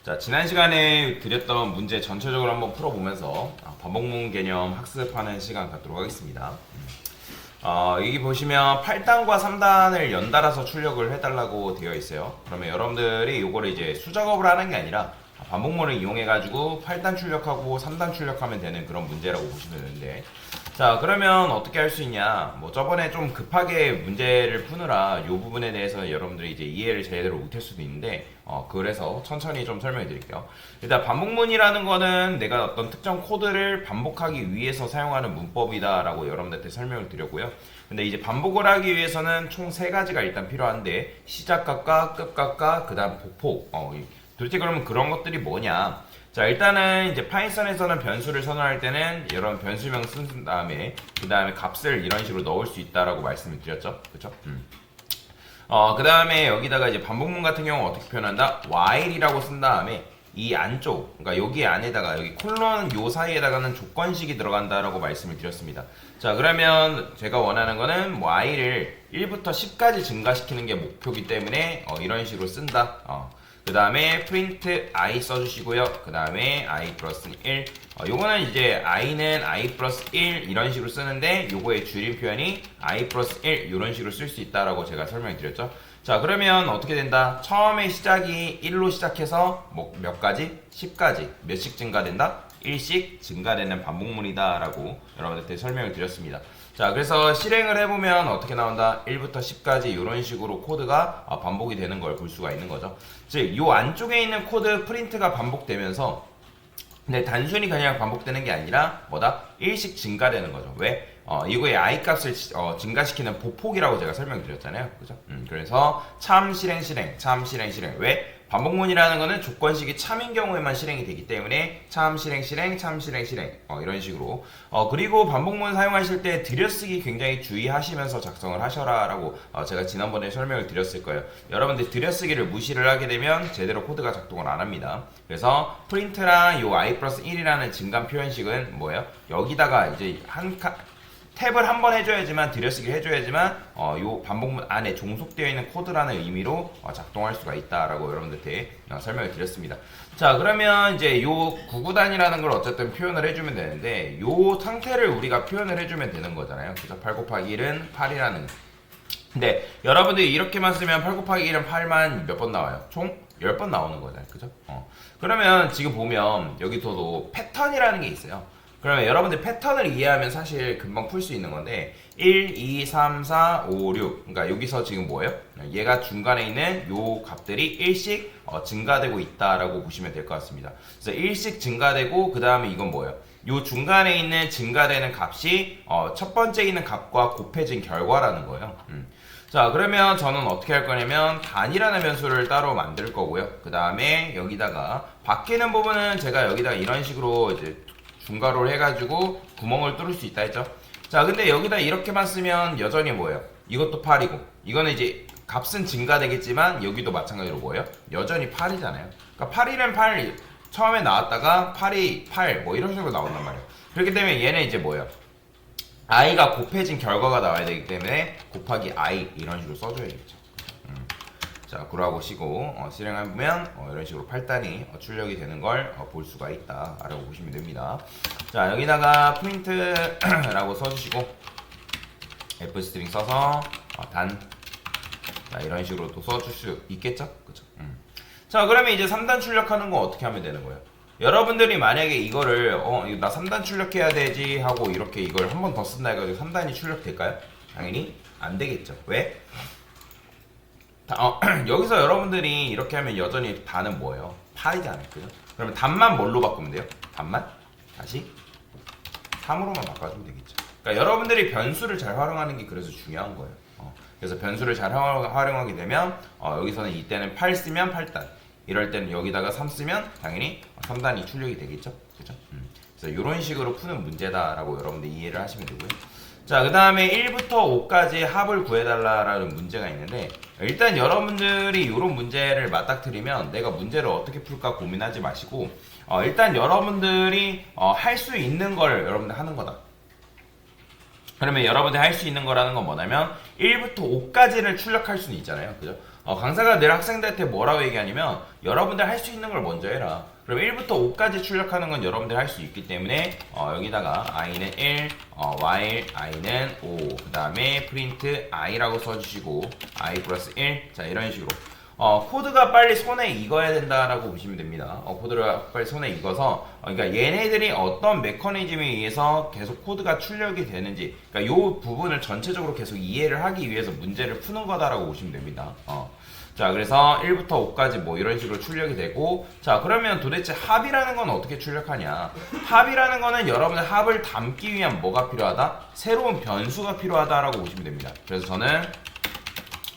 자, 지난 시간에 드렸던 문제 전체적으로 한번 풀어보면서 반복문 개념 학습하는 시간 갖도록 하겠습니다. 여기 보시면 8단과 3단을 연달아서 출력을 해달라고 되어 있어요. 그러면 여러분들이 이거를 이제 수작업을 하는 게 아니라 반복문을 이용해가지고 8단 출력하고 3단 출력하면 되는 그런 문제라고 보시면 되는데, 자, 그러면 어떻게 할 수 있냐? 뭐 저번에 좀 급하게 문제를 푸느라 이 부분에 대해서 여러분들이 이제 이해를 제대로 못할 수도 있는데, 그래서 천천히 좀 설명해 드릴게요. 일단 반복문이라는 거는 내가 어떤 특정 코드를 반복하기 위해서 사용하는 문법이다라고 여러분들한테 설명을 드렸고요. 근데 이제 반복을 하기 위해서는 총 3가지가 일단 필요한데, 시작값과 끝값과 그 다음 보폭. 도대체 그러면 그런 것들이 뭐냐? 자, 일단은 이제 파이썬에서는 변수를 선언할 때는 이런 변수명 쓴 다음에 그 다음에 값을 이런 식으로 넣을 수 있다라고 말씀을 드렸죠. 그쵸? 그 다음에 여기다가 이제 반복문 같은 경우 어떻게 표현한다? while이라고 쓴 다음에 이 안쪽, 그러니까 여기 안에다가 여기 콜론 요 사이에다가는 조건식이 들어간다라고 말씀을 드렸습니다. 자, 그러면 제가 원하는 거는 while을 1부터 10까지 증가시키는 게 목표이기 때문에 이런 식으로 쓴다. 그 다음에 print i 써주시고요. 그 다음에 i 플러스 1. 요거는 이제 i는 i 플러스 1 이런 식으로 쓰는데 요거의 줄임 표현이 i 플러스 1 이런 식으로 쓸 수 있다라고 제가 설명을 드렸죠. 자, 그러면 어떻게 된다? 처음에 시작이 1로 시작해서 뭐 몇 가지? 10까지 몇씩 증가된다? 1씩 증가되는 반복문이다 라고 여러분들한테 설명을 드렸습니다. 자, 그래서 실행을 해보면 어떻게 나온다? 1부터 10까지 이런 식으로 코드가 반복이 되는 걸 볼 수가 있는 거죠. 즉, 요 안쪽에 있는 코드 프린트가 반복되면서 근데 단순히 그냥 반복되는 게 아니라 뭐다? 1씩 증가되는 거죠. 왜? 이거의 i 값을 증가시키는 보폭이라고 제가 설명드렸잖아요. 그죠? 그래서 참 실행 실행, 참 실행 실행. 왜? 반복문이라는 거는 조건식이 참인 경우에만 실행이 되기 때문에 참 실행 실행, 참 실행 실행 이런 식으로. 그리고 반복문 사용하실 때 들여쓰기 굉장히 주의하시면서 작성을 하셔라 라고 제가 지난번에 설명을 드렸을 거예요. 여러분들 들여쓰기를 무시를 하게 되면 제대로 코드가 작동을 안 합니다. 그래서 프린트랑 요 i 플러스 1이라는 증감 표현식은 뭐예요? 여기다가 이제 탭을 한 번 해줘야지만 들여쓰기를 해줘야지만 요 반복문 안에 종속되어 있는 코드라는 의미로 작동할 수가 있다라고 여러분들한테 설명을 드렸습니다. 자, 그러면 이제 요 구구단이라는 걸 어쨌든 표현을 해주면 되는데 요 상태를 우리가 표현을 해주면 되는 거잖아요. 그래서 8 곱하기 1은 8이라는. 근데 여러분들이 이렇게만 쓰면 8 곱하기 1은 8만 몇 번 나와요? 총 10번 나오는 거잖아요. 그죠? 그러면 지금 보면 여기서도 패턴이라는 게 있어요. 그러면 여러분들 패턴을 이해하면 사실 금방 풀 수 있는 건데 1, 2, 3, 4, 5, 6 그러니까 여기서 지금 뭐예요? 얘가 중간에 있는 요 값들이 1씩 증가되고 있다라고 보시면 될 것 같습니다. 그래서 1씩 증가되고 그 다음에 이건 뭐예요? 요 중간에 있는 증가되는 값이 첫 번째 있는 값과 곱해진 결과라는 거예요. 자, 그러면 저는 어떻게 할 거냐면 단이라는 변수를 따로 만들 거고요. 그 다음에 여기다가 바뀌는 부분은 제가 여기다가 이런 식으로 이제 중괄호를 해가지고 구멍을 뚫을 수 있다 했죠. 자, 근데 여기다 이렇게만 쓰면 여전히 뭐예요? 이것도 8이고 이거는 이제 값은 증가되겠지만 여기도 마찬가지로 뭐예요? 여전히 8이잖아요. 그러니까 8이란 8 처음에 나왔다가 8이 8 뭐 이런 식으로 나온단 말이에요. 그렇기 때문에 얘는 이제 뭐예요? i가 곱해진 결과가 나와야 되기 때문에 곱하기 i 이런 식으로 써줘야겠죠. 자, 구라보시고 실행하면 이런 식으로 8단이 출력이 되는 걸 볼 수가 있다 라고 보시면 됩니다. 자, 여기다가 프린트라고 써주시고 f스트링 써서 단 자, 이런 식으로 또 써줄 수 있겠죠? 그쵸? 자, 그러면 이제 3단 출력하는 거 어떻게 하면 되는 거예요? 여러분들이 만약에 이거를 나 3단 출력해야 되지 하고 이렇게 이걸 한 번 더 쓴다 해가지고 3단이 출력될까요? 당연히 안 되겠죠. 왜? 여기서 여러분들이 이렇게 하면 여전히 단은 뭐예요? 8이잖아요. 그죠? 그러면 단만 뭘로 바꾸면 돼요? 단만 다시 3으로만 바꿔주면 되겠죠. 그러니까 여러분들이 변수를 잘 활용하는 게 그래서 중요한 거예요. 그래서 변수를 잘 활용하게 되면 여기서는 이때는 8 쓰면 8단 이럴 때는 여기다가 3 쓰면 당연히 3단이 출력이 되겠죠. 그죠? 그래서 이런 식으로 푸는 문제다라고 여러분들 이해를 하시면 되고요. 자, 그 다음에 1부터 5까지 합을 구해달라라는 문제가 있는데 일단 여러분들이 이런 문제를 맞닥뜨리면 내가 문제를 어떻게 풀까 고민하지 마시고 일단 여러분들이 할 수 있는 걸 여러분들 하는 거다. 그러면 여러분들이 할 수 있는 거라는 건 뭐냐면 1부터 5까지를 출력할 수는 있잖아요. 그죠? 강사가 늘 학생들한테 뭐라고 얘기하냐면 여러분들 할 수 있는 걸 먼저 해라. 그럼 1부터 5까지 출력하는 건 여러분들 할 수 있기 때문에 여기다가 i는 1, while i는 5, 그 다음에 print i라고 써주시고 i 플러스 1, 자 이런 식으로 코드가 빨리 손에 익어야 된다라고 보시면 됩니다. 코드가 빨리 손에 익어서 그러니까 얘네들이 어떤 메커니즘에 의해서 계속 코드가 출력이 되는지, 그러니까 이 부분을 전체적으로 계속 이해를 하기 위해서 문제를 푸는 거다라고 보시면 됩니다. 자, 그래서 1부터 5까지 뭐 이런 식으로 출력이 되고, 자, 그러면 도대체 합이라는 건 어떻게 출력하냐? 합이라는 거는 여러분들 합을 담기 위한 뭐가 필요하다? 새로운 변수가 필요하다라고 보시면 됩니다. 그래서 저는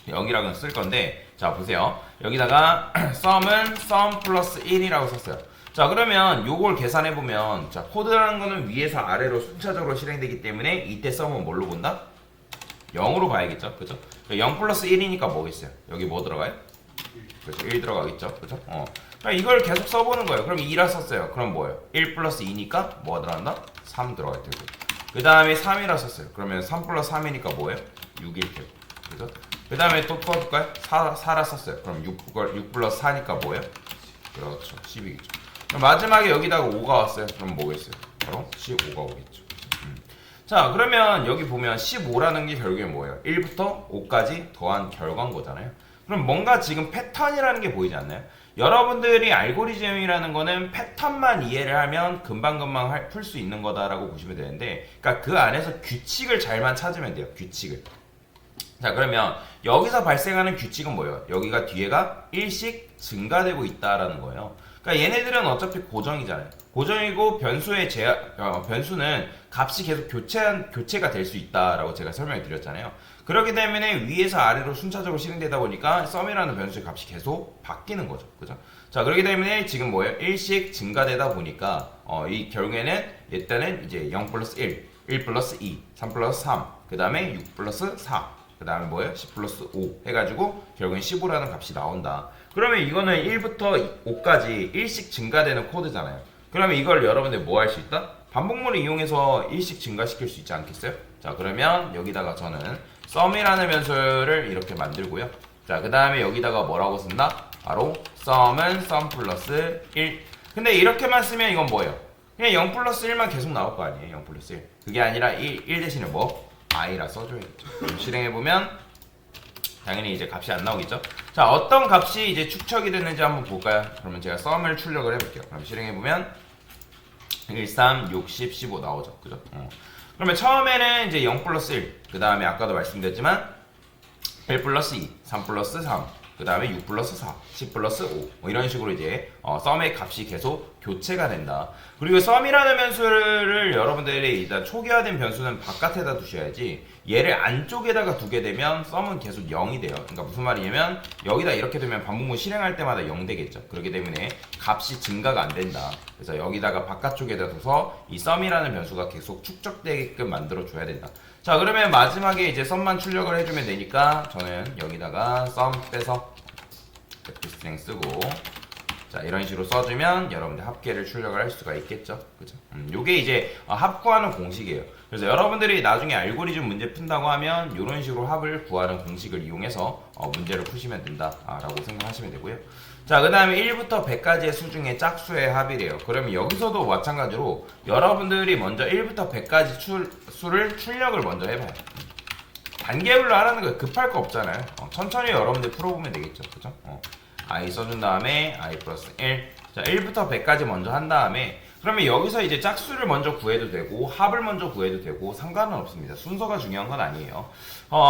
여기라고 쓸 건데, 자, 보세요. 여기다가 sum은 sum 플러스 1이라고 썼어요. 자, 그러면 요걸 계산해보면, 자, 코드라는 거는 위에서 아래로 순차적으로 실행되기 때문에 이때 sum은 뭘로 본다? 0으로 봐야겠죠? 그죠? 0 플러스 1이니까 뭐겠어요? 여기 뭐 들어가요? 그렇죠. 1 들어가겠죠? 그죠? 그러니까 이걸 계속 써보는 거예요. 그럼 2라 썼어요. 그럼 뭐예요? 1 플러스 2니까 뭐가 들어간다? 3 들어갈 테고. 그 다음에 3이라 썼어요. 그러면 3 플러스 3이니까 뭐예요? 6일 테고. 그죠? 그 다음에 또 써볼까요? 4라 썼어요. 그럼 6 플러스 4니까 뭐예요? 그렇죠. 10이겠죠. 그럼 마지막에 여기다가 5가 왔어요. 그럼 뭐겠어요? 바로 15가 오겠죠. 자, 그러면 여기 보면 15라는 게 결국에 뭐예요? 1부터 5까지 더한 결과인 거잖아요. 그럼 뭔가 지금 패턴이라는 게 보이지 않나요? 여러분들이 알고리즘이라는 거는 패턴만 이해를 하면 금방금방 풀 수 있는 거다라고 보시면 되는데, 그러니까 그 안에서 규칙을 잘만 찾으면 돼요. 규칙을. 자, 그러면 여기서 발생하는 규칙은 뭐예요? 여기가 뒤에가 1씩 증가되고 있다라는 거예요. 그러니까 얘네들은 어차피 고정이잖아요. 고정이고 변수는 값이 계속 교체가 될 수 있다라고 제가 설명을 드렸잖아요. 그렇기 때문에 위에서 아래로 순차적으로 실행되다 보니까 sum이라는 변수의 값이 계속 바뀌는 거죠. 그죠? 자, 그렇기 때문에 지금 뭐예요? 1씩 증가되다 보니까 이 결국에는 일단은 이제 0 플러스 1, 1 플러스 2, 3 플러스 3, 그 다음에 6 플러스 4, 그 다음에 뭐예요? 10 플러스 5 해가지고 결국엔 15라는 값이 나온다. 그러면 이거는 1부터 5까지 1씩 증가되는 코드잖아요. 그러면 이걸 여러분들 뭐 할 수 있다? 반복문을 이용해서 1씩 증가시킬 수 있지 않겠어요? 자, 그러면 여기다가 저는 sum이라는 변수를 이렇게 만들고요. 자, 그 다음에 여기다가 뭐라고 쓴다? 바로 sum은 sum 플러스 1. 근데 이렇게만 쓰면 이건 뭐예요? 그냥 0 플러스 1만 계속 나올 거 아니에요? 0 플러스 1. 그게 아니라 1 대신에 뭐? i라 써줘야겠죠. 그럼 실행해보면 당연히 이제 값이 안 나오겠죠. 자, 어떤 값이 이제 축적이 됐는지 한번 볼까요? 그러면 제가 sum을 출력을 해볼게요. 그럼 실행해보면 1, 3, 6, 10, 15 나오죠. 그죠? 그러면 처음에는 이제 0 플러스 1, 그 다음에 아까도 말씀드렸지만 1 플러스 2, 3 플러스 3, 그 다음에 6 플러스 4, 10 플러스 5, 뭐 이런 식으로 이제 sum의 값이 계속 교체가 된다. 그리고 sum이라는 변수를 여러분들이 일단 초기화된 변수는 바깥에다 두셔야지, 얘를 안쪽에다가 두게 되면 sum은 계속 0이 돼요. 그러니까 무슨 말이냐면 여기다 이렇게 두면 반복문 실행할 때마다 0 되겠죠. 그렇기 때문에 값이 증가가 안 된다. 그래서 여기다가 바깥쪽에다 둬서 이 sum이라는 변수가 계속 축적되게끔 만들어 줘야 된다. 자, 그러면 마지막에 이제 sum만 출력을 해주면 되니까 저는 여기다가 sum 빼서 string 쓰고, 자, 이런 식으로 써주면 여러분들 합계를 출력을 할 수가 있겠죠. 그죠? 요게 이제 합구하는 공식이에요. 그래서 여러분들이 나중에 알고리즘 문제 푼다고 하면 이런 식으로 합을 구하는 공식을 이용해서 문제를 푸시면 된다라고 생각하시면 되고요. 자, 그 다음에 1부터 100까지의 수 중에 짝수의 합이래요. 그러면 여기서도 마찬가지로 여러분들이 먼저 1부터 100까지 수를 출력을 먼저 해봐요. 단계별로 하라는 거예요. 급할 거 없잖아요. 천천히 여러분들 풀어보면 되겠죠. 그죠? i 써준 다음에 i 플러스 1. 자, 1부터 100까지 먼저 한 다음에, 그러면 여기서 이제 짝수를 먼저 구해도 되고 합을 먼저 구해도 되고 상관은 없습니다. 순서가 중요한 건 아니에요.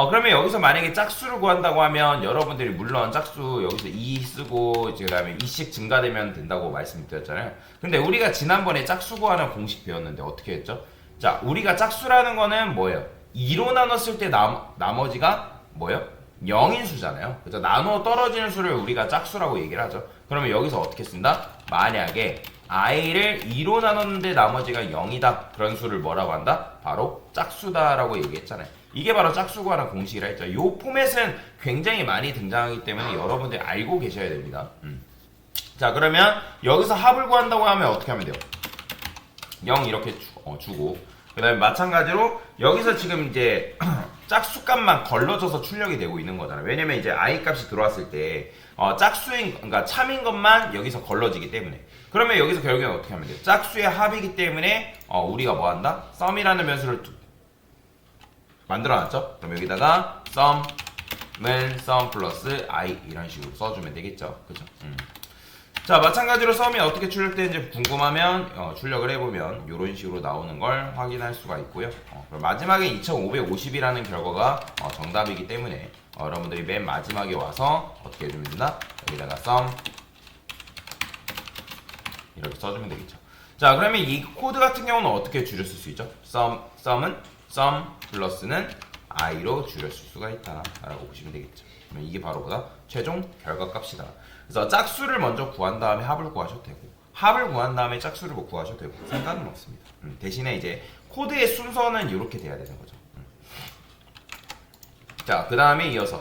그러면 여기서 만약에 짝수를 구한다고 하면 여러분들이 물론 짝수 여기서 2 쓰고 이제 그다음에 2씩 증가되면 된다고 말씀드렸잖아요. 근데 우리가 지난번에 짝수 구하는 공식 배웠는데 어떻게 했죠? 자, 우리가 짝수라는 거는 뭐예요? 2로 나눴을 때 나머지가 뭐예요? 0인 수잖아요. 그래서 나누어 떨어지는 수를 우리가 짝수라고 얘기를 하죠. 그러면 여기서 어떻게 쓴다? 만약에 i를 2로 나눴는데 나머지가 0이다. 그런 수를 뭐라고 한다? 바로 짝수다라고 얘기했잖아요. 이게 바로 짝수 구하는 공식이라 했죠. 이 포맷은 굉장히 많이 등장하기 때문에 여러분들이 알고 계셔야 됩니다. 자, 그러면 여기서 합을 구한다고 하면 어떻게 하면 돼요? 0 이렇게 주고, 그 다음에 마찬가지로 여기서 지금 이제 짝수값만 걸러져서 출력이 되고 있는 거잖아요. 왜냐면 이제 i 값이 들어왔을 때 그러니까 참인 것만 여기서 걸러지기 때문에. 그러면 여기서 결국엔 어떻게 하면 돼요? 짝수의 합이기 때문에 우리가 뭐 한다? 썸이라는 변수를 만들어놨죠? 그럼 여기다가 썸은 썸 플러스 i 이런 식으로 써주면 되겠죠? 그죠? 자, 마찬가지로 썸이 어떻게 출력되는지 궁금하면 출력을 해보면 이런 식으로 나오는 걸 확인할 수가 있고요. 그럼 마지막에 2550이라는 결과가 정답이기 때문에 여러분들이 맨 마지막에 와서 어떻게 해주면 된다? 여기다가 썸 이렇게 써주면 되겠죠. 자, 그러면 이 코드 같은 경우는 어떻게 줄였을 수 있죠? 썸은 썸 플러스는 i로 줄였을 수가 있다 라고 보시면 되겠죠. 그러면 이게 바로 뭐다? 최종 결과값이다. 그래서 짝수를 먼저 구한 다음에 합을 구하셔도 되고, 합을 구한 다음에 짝수를 뭐 구하셔도 되고 상관은 없습니다. 대신에 이제 코드의 순서는 이렇게 돼야 되는 거죠. 자, 그 다음에 이어서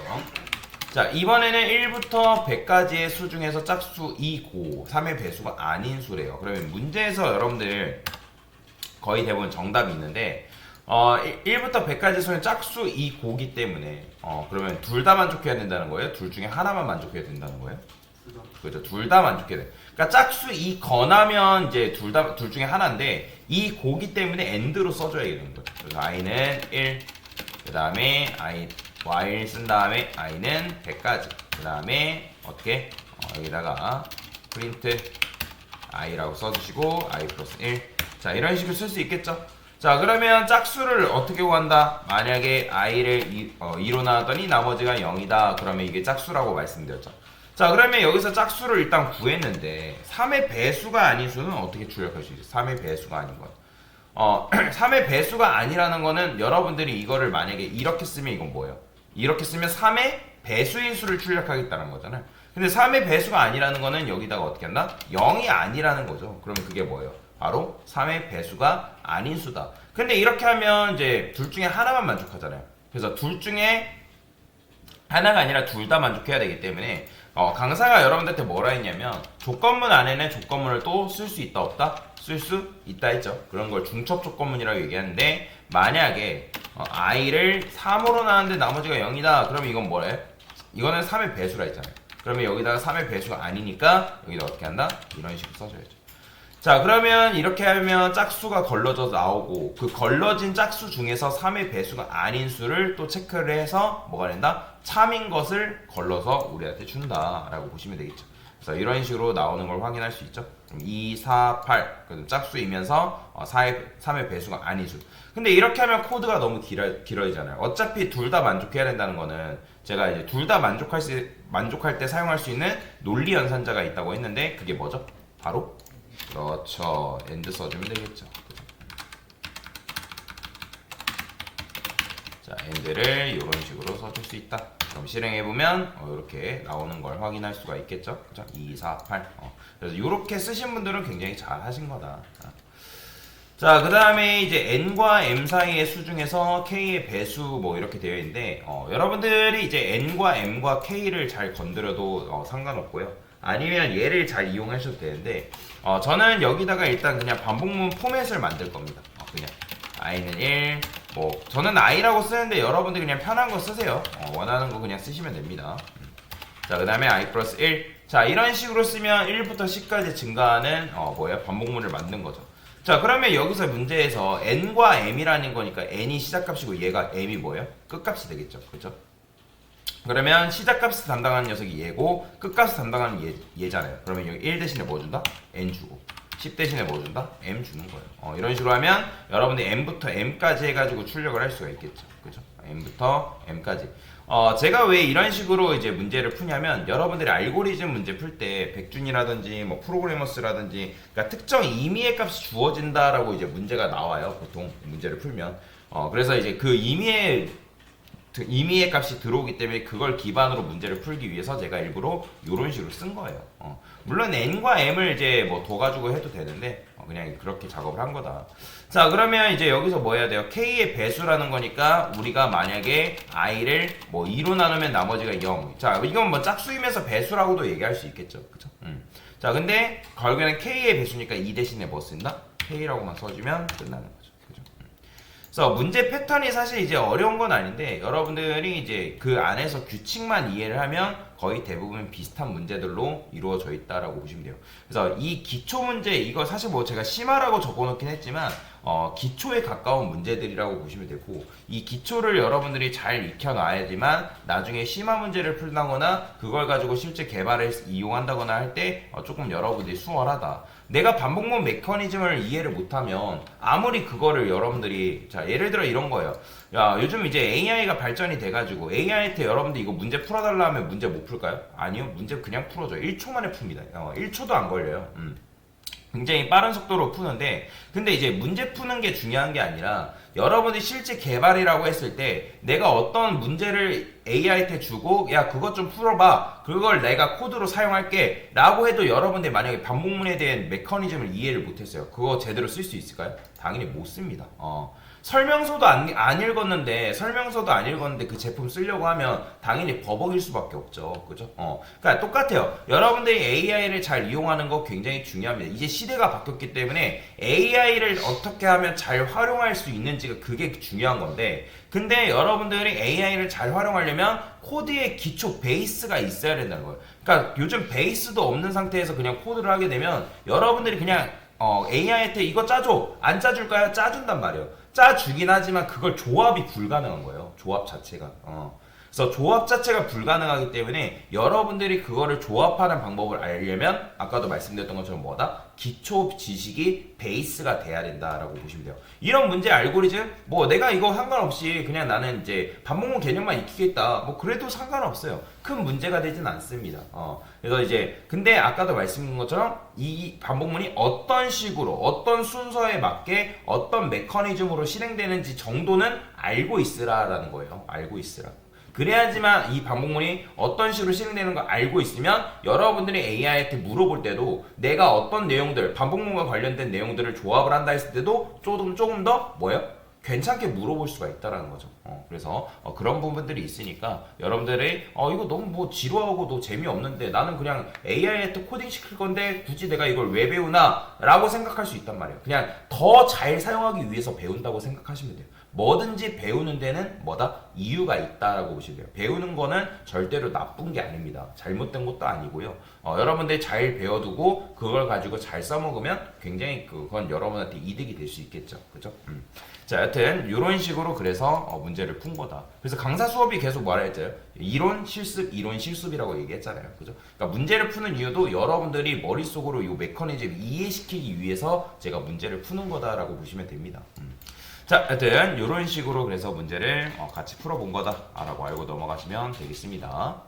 자, 이번에는 1부터 100까지의 수 중에서 짝수 2고 3의 배수가 아닌 수래요. 그러면 문제에서 여러분들 거의 대부분 정답이 있는데 1부터 100까지 수는 짝수 2고기 때문에 그러면 둘 다 만족해야 된다는 거예요? 둘 중에 하나만 만족해야 된다는 거예요? 그죠? 둘 다 만족해야 돼. 그러니까 짝수 2거나면 이제 둘 중에 하나인데 2고기 때문에 AND로 써줘야 되는 거죠. 그래서 i는 1, 그 다음에 while 쓴 다음에 i는 100까지. 그 다음에 어떻게? 여기다가 print i라고 써주시고 i 플러스 1. 자, 이런 식으로 쓸 수 있겠죠? 자, 그러면 짝수를 어떻게 구한다? 만약에 i를 2로 나왔더니 나머지가 0이다. 그러면 이게 짝수라고 말씀드렸죠. 자, 그러면 여기서 짝수를 일단 구했는데 3의 배수가 아닌 수는 어떻게 출력할 수 있어요? 3의 배수가 아닌 건. 3의 배수가 아니라는 거는 여러분들이 이거를 만약에 이렇게 쓰면 이건 뭐예요? 이렇게 쓰면 3의 배수인 수를 출력하겠다는 거잖아요. 근데 3의 배수가 아니라는 거는 여기다가 어떻게 한다? 0이 아니라는 거죠. 그러면 그게 뭐예요? 바로 3의 배수가 아닌 수다. 근데 이렇게 하면 이제 둘 중에 하나만 만족하잖아요. 그래서 둘 중에 하나가 아니라 둘 다 만족해야 되기 때문에 강사가 여러분들한테 뭐라 했냐면 조건문 안에는 조건문을 또 쓸 수 있다 없다? 쓸 수 있다 했죠. 그런 걸 중첩 조건문이라고 얘기하는데 만약에 i를 3으로 나왔는데 나머지가 0이다. 그러면 이건 뭐래? 이거는 3의 배수라 했잖아요. 그러면 여기다가 3의 배수가 아니니까 여기다 어떻게 한다? 이런 식으로 써줘야죠. 자, 그러면 이렇게 하면 짝수가 걸러져 나오고 그 걸러진 짝수 중에서 3의 배수가 아닌 수를 또 체크를 해서 뭐가 된다? 참인 것을 걸러서 우리한테 준다 라고 보시면 되겠죠. 그래서 이런 식으로 나오는 걸 확인할 수 있죠. 2, 4, 8 짝수이면서 3의 배수가 아닌 수. 근데 이렇게 하면 코드가 너무 길어지잖아요. 어차피 둘 다 만족해야 된다는 거는 제가 이제 둘 다 만족할 때 사용할 수 있는 논리 연산자가 있다고 했는데 그게 뭐죠? 바로 그렇죠. AND 써주면 되겠죠. 자, AND를 이런 식으로 써줄 수 있다. 그럼 실행해보면 이렇게 나오는 걸 확인할 수가 있겠죠. 그죠? 2, 4, 8 그래서 이렇게 쓰신 분들은 굉장히 잘 하신 거다. 자, 그 다음에 이제 n과 m 사이의 수 중에서 k의 배수 뭐 이렇게 되어 있는데 여러분들이 이제 n과 m과 k를 잘 건드려도 상관없고요. 아니면 얘를 잘 이용하셔도 되는데 저는 여기다가 일단 그냥 반복문 포맷을 만들 겁니다. 그냥 i는 1 뭐 저는 i라고 쓰는데 여러분들 그냥 편한 거 쓰세요. 원하는 거 그냥 쓰시면 됩니다. 자, 그 다음에 i 플러스 1. 자, 이런 식으로 쓰면 1부터 10까지 증가하는 반복문을 만든 거죠. 자, 그러면 여기서 문제에서 n과 m이라는 거니까 n이 시작값이고 얘가 m이 뭐예요? 끝값이 되겠죠. 그렇죠? 그러면 시작값을 담당하는 녀석이 얘고 끝값을 담당하는 얘잖아요. 그러면 여기 1 대신에 뭐 준다? n 주고 10 대신에 뭐 준다? m 주는 거예요. 이런 식으로 하면 여러분들이 m부터 m까지 해가지고 출력을 할 수가 있겠죠. 그죠? m부터 m까지. 제가 왜 이런 식으로 이제 문제를 푸냐면 여러분들이 알고리즘 문제 풀 때 백준이라든지 뭐 프로그래머스라든지 그러니까 특정 임의의 값이 주어진다라고 이제 문제가 나와요. 보통 문제를 풀면. 그래서 이제 그 임의의 값이 들어오기 때문에 그걸 기반으로 문제를 풀기 위해서 제가 일부러 이런 식으로 쓴 거예요. 물론 n과 m을 이제 뭐 둬가지고 해도 되는데 그냥 그렇게 작업을 한 거다. 자, 그러면 이제 여기서 뭐 해야 돼요? k의 배수라는 거니까 우리가 만약에 i를 뭐 2로 나누면 나머지가 0. 자, 이건 뭐 짝수이면서 배수라고도 얘기할 수 있겠죠. 그쵸? 자, 근데 결국에는 k의 배수니까 2 대신에 뭐 쓴다? k라고만 써주면 끝나는 거죠. 그죠? 그래서 문제 패턴이 사실 이제 어려운 건 아닌데 여러분들이 이제 그 안에서 규칙만 이해를 하면 거의 대부분 비슷한 문제들로 이루어져 있다라고 보시면 돼요. 그래서 이 기초 문제 이거 사실 뭐 제가 심화라고 적어놓긴 했지만 기초에 가까운 문제들이라고 보시면 되고 이 기초를 여러분들이 잘 익혀놔야지만 나중에 심화 문제를 풀다거나 그걸 가지고 실제 개발을 이용한다거나 할 때 조금 여러분들이 수월하다. 내가 반복문 메커니즘을 이해를 못하면 아무리 그거를 여러분들이 자 예를 들어 이런 거예요. 야 요즘 이제 AI가 발전이 돼가지고 AI한테 여러분들 이거 문제 풀어달라 하면 문제 못 풀까요? 아니요, 문제 그냥 풀어줘요. 1초 만에 풉니다. 1초도 안 걸려요. 굉장히 빠른 속도로 푸는데 근데 이제 문제 푸는 게 중요한 게 아니라 여러분이 실제 개발이라고 했을 때 내가 어떤 문제를 AI한테 주고 야 그것 좀 풀어봐 그걸 내가 코드로 사용할게 라고 해도 여러분들 만약에 반복문에 대한 메커니즘을 이해를 못했어요. 그거 제대로 쓸 수 있을까요? 당연히 못 씁니다. 설명서도 안 읽었는데 그 제품 쓰려고 하면 당연히 버벅일 수밖에 없죠. 그죠? 그러니까 똑같아요. 여러분들이 AI를 잘 이용하는 거 굉장히 중요합니다. 이제 시대가 바뀌었기 때문에 AI를 어떻게 하면 잘 활용할 수 있는지가 그게 중요한 건데 근데 여러분들이 AI를 잘 활용하려면 코드의 기초 베이스가 있어야 된다는 거예요. 그러니까 요즘 베이스도 없는 상태에서 그냥 코드를 하게 되면 여러분들이 그냥 AI한테 이거 짜줘 안 짜줄까요? 짜준단 말이에요. 짜주긴 하지만 그걸 조합이 불가능한 거예요. 조합 자체가. 그래서 조합 자체가 불가능하기 때문에 여러분들이 그거를 조합하는 방법을 알려면 아까도 말씀드렸던 것처럼 뭐다? 기초 지식이 베이스가 돼야 된다라고 보시면 돼요. 이런 문제 알고리즘 뭐 내가 이거 상관없이 그냥 나는 이제 반복문 개념만 익히겠다. 뭐 그래도 상관없어요. 큰 문제가 되진 않습니다. 그래서 이제 근데 아까도 말씀드린 것처럼 이 반복문이 어떤 식으로 어떤 순서에 맞게 어떤 메커니즘으로 실행되는지 정도는 알고 있으라라는 거예요. 알고 있으라. 그래야지만 이 반복문이 어떤 식으로 실행되는 걸 알고 있으면 여러분들이 AI한테 물어볼 때도 내가 어떤 내용들, 반복문과 관련된 내용들을 조합을 한다 했을 때도 조금 더 뭐예요? 괜찮게 물어볼 수가 있다라는 거죠. 그래서 그런 부분들이 있으니까 여러분들이 이거 너무 뭐 지루하고 너 재미없는데 나는 그냥 AI한테 코딩 시킬 건데 굳이 내가 이걸 왜 배우나? 라고 생각할 수 있단 말이에요. 그냥 더 잘 사용하기 위해서 배운다고 생각하시면 돼요. 뭐든지 배우는 데는 뭐다? 이유가 있다라고 보시면 돼요. 배우는 거는 절대로 나쁜 게 아닙니다. 잘못된 것도 아니고요. 여러분들이 잘 배워두고 그걸 가지고 잘 써먹으면 굉장히 그건 여러분한테 이득이 될 수 있겠죠. 그죠? 자, 여튼 이런 식으로 그래서 문제를 푼 거다. 그래서 강사 수업이 계속 뭐라 했죠? 이론 실습이라고 얘기했잖아요. 그죠? 그러니까 문제를 푸는 이유도 여러분들이 머릿속으로 이 메커니즘을 이해시키기 위해서 제가 문제를 푸는 거다라고 보시면 됩니다. 자, 여튼 이런 식으로 그래서 문제를 같이 풀어본 거다라고 알고 넘어가시면 되겠습니다.